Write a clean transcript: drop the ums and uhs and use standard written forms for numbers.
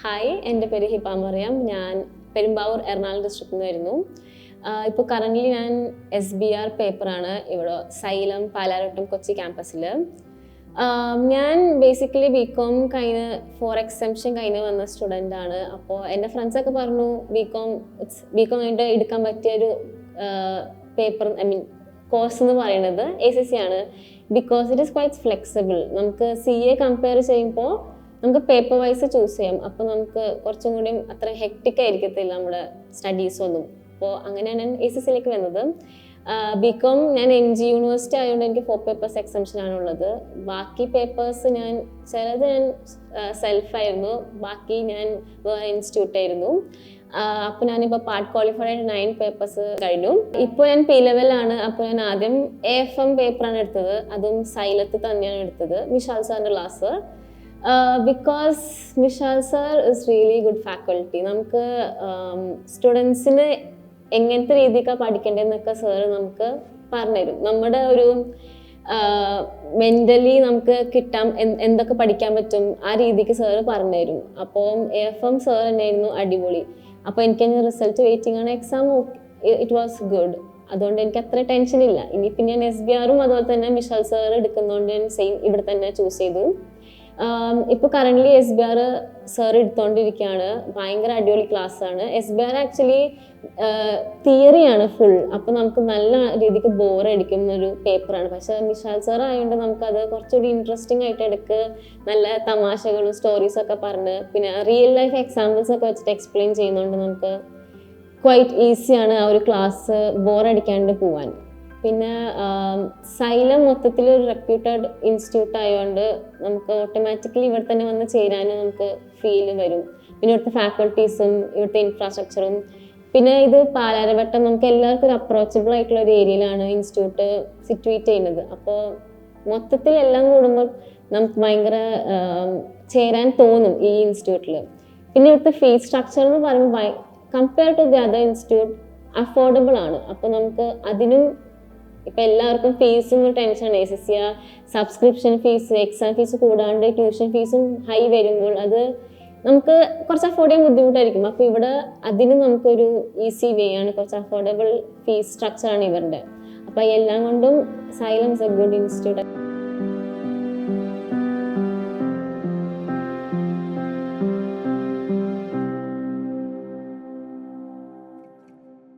Hi, എൻ്റെ പേര് ഹിബ മറിയം. ഞാൻ പെരുമ്പാവൂർ എറണാകുളം ഡിസ്ട്രിക്റ്റിൽ നിന്ന് വരുന്നു. ഇപ്പോൾ കറൻ്റ്ലി ഞാൻ SBR പേപ്പറാണ് ഇവിടെ സൈലം പാലാരോട്ടം കൊച്ചി ക്യാമ്പസിൽ. ഞാൻ ബേസിക്കലി BCom കഴിഞ്ഞ് 4 എക്സംഷൻ കഴിഞ്ഞ് വന്ന സ്റ്റുഡൻ്റ് ആണ്. അപ്പോൾ എൻ്റെ ഫ്രണ്ട്സൊക്കെ പറഞ്ഞു BCom കഴിഞ്ഞിട്ട് എടുക്കാൻ പറ്റിയൊരു പേപ്പർ കോഴ്സ് എന്ന് പറയുന്നത് ACC ആണ്. Because it is quite flexible. നമുക്ക് CA കമ്പയർ ചെയ്യുമ്പോൾ നമുക്ക് പേപ്പർ വൈസ് ചൂസ് ചെയ്യാം. അപ്പോൾ നമുക്ക് കുറച്ചും കൂടി അത്ര ഹെക്ടിക് ആയിരിക്കത്തില്ല നമ്മുടെ സ്റ്റഡീസൊന്നും. അപ്പോൾ അങ്ങനെയാണ് ഞാൻ ACCയിലേക്ക് വന്നത്. BCom ഞാൻ MG യൂണിവേഴ്സിറ്റി ആയതുകൊണ്ട് എനിക്ക് 4 പേപ്പേഴ്സ് എക്സംഷൻ ആണുള്ളത്. ബാക്കി പേപ്പേഴ്സ് ചിലത് ഞാൻ സെൽഫായിരുന്നു, ബാക്കി ഞാൻ വേറെ ഇൻസ്റ്റിറ്റ്യൂട്ടായിരുന്നു. അപ്പോൾ ഞാനിപ്പോൾ പാർട്ട് ക്വാളിഫൈഡ് ആയിട്ട് 9 പേപ്പേഴ്സ് കഴിഞ്ഞു. ഇപ്പോൾ ഞാൻ P-ലെവലാണ്. അപ്പോൾ ഞാൻ ആദ്യം AFM പേപ്പറാണ് എടുത്തത്. അതും സൈലത്ത് തന്നെയാണ് എടുത്തത്, വിശാൽ സാറിൻ്റെ class. Because Vishal sir is really good faculty. നമുക്ക് സ്റ്റുഡൻസിന് എങ്ങനത്തെ രീതിക്കാണ് പഠിക്കേണ്ടതെന്നൊക്കെ സാറ് നമുക്ക് പറഞ്ഞുതരും. നമ്മുടെ ഒരു മെൻ്റലി നമുക്ക് എന്തൊക്കെ പഠിക്കാൻ പറ്റും ആ രീതിക്ക് സാറ് പറഞ്ഞുതരും. അപ്പോൾ AFM സാർ തന്നെയായിരുന്നു അടിപൊളി. അപ്പോൾ എനിക്ക് റിസൾട്ട് വെയിറ്റിംഗ് ആണ്. Exam it was good. അതുകൊണ്ട് എനിക്ക് അത്ര ടെൻഷൻ ഇല്ല. ഇനി പിന്നെ ഞാൻ SBRും അതുപോലെ തന്നെ വിശാൽ സാർ എടുക്കുന്നതുകൊണ്ട് ഞാൻ സെയിം ഇവിടെ തന്നെ ചൂസ് ചെയ്തു. ഇപ്പോൾ കറൻ്റ്ലി SBR സാർ എടുത്തുകൊണ്ടിരിക്കുകയാണ്. ഭയങ്കര അടിപൊളി ക്ലാസ്സാണ്. SBR ആക്ച്വലി തിയറിയാണ് ഫുൾ. അപ്പോൾ നമുക്ക് നല്ല രീതിക്ക് ബോറടിക്കുന്ന ഒരു പേപ്പറാണ്. പക്ഷേ വിശാൽ സാർ ആയതുകൊണ്ട് നമുക്കത് കുറച്ചുകൂടി ഇൻട്രസ്റ്റിംഗ് ആയിട്ട് എടുക്ക് നല്ല തമാശകളും സ്റ്റോറീസൊക്കെ പറഞ്ഞ് പിന്നെ റിയൽ ലൈഫ് എക്സാമ്പിൾസ് ഒക്കെ വെച്ചിട്ട് എക്സ്പ്ലെയിൻ ചെയ്യുന്നതുകൊണ്ട് നമുക്ക് ക്വൈറ്റ് ഈസിയാണ് ആ ഒരു ക്ലാസ് ബോറടിക്കാണ്ട് പോവാൻ. പിന്നെ സൈലം മൊത്തത്തിൽ ഒരു റെപ്യൂട്ടഡ് ഇൻസ്റ്റിറ്റ്യൂട്ട് ആയതുകൊണ്ട് നമുക്ക് ഓട്ടോമാറ്റിക്കലി ഇവിടെ തന്നെ വന്ന് ചേരാനും നമുക്ക് ഫീല് വരും. പിന്നെ ഇവിടുത്തെ ഫാക്കൽറ്റീസും ഇവിടുത്തെ ഇൻഫ്രാസ്ട്രക്ചറും പിന്നെ ഇത് പാലാരവട്ടം നമുക്ക് എല്ലാവർക്കും ഒരു അപ്രോച്ചബിൾ ആയിട്ടുള്ള ഒരു ഏരിയയിലാണ് ഇൻസ്റ്റിറ്റ്യൂട്ട് സിറ്റുവേറ്റ് ചെയ്യുന്നത്. അപ്പോൾ മൊത്തത്തിൽ എല്ലാം കൂടുമ്പോൾ നമുക്ക് ഭയങ്കര ചേരാൻ തോന്നും ഈ ഇൻസ്റ്റിറ്റ്യൂട്ടിൽ. പിന്നെ ഇവിടുത്തെ ഫീസ് സ്ട്രക്ചർ എന്ന് പറയുമ്പോൾ compare to the other institute affordable ആണ്. അപ്പോൾ നമുക്ക് അതിനും ഇപ്പം എല്ലാവർക്കും ഫീസും ടെൻഷനാണ്. ACC subscription fees, exam fees കൂടാണ്ട് ട്യൂഷൻ ഫീസും ഹൈ വരുമ്പോൾ അത് നമുക്ക് കുറച്ച് അഫോർഡ് ചെയ്യാൻ ബുദ്ധിമുട്ടായിരിക്കും. അപ്പോൾ ഇവിടെ അതിന് നമുക്കൊരു ഈസി വേ ആണ്, കുറച്ച് അഫോർഡബിൾ ഫീസ് സ്ട്രക്ചറാണ് ഇവരുടെ. അപ്പോൾ എല്ലാം കൊണ്ടും xylem is A good institute.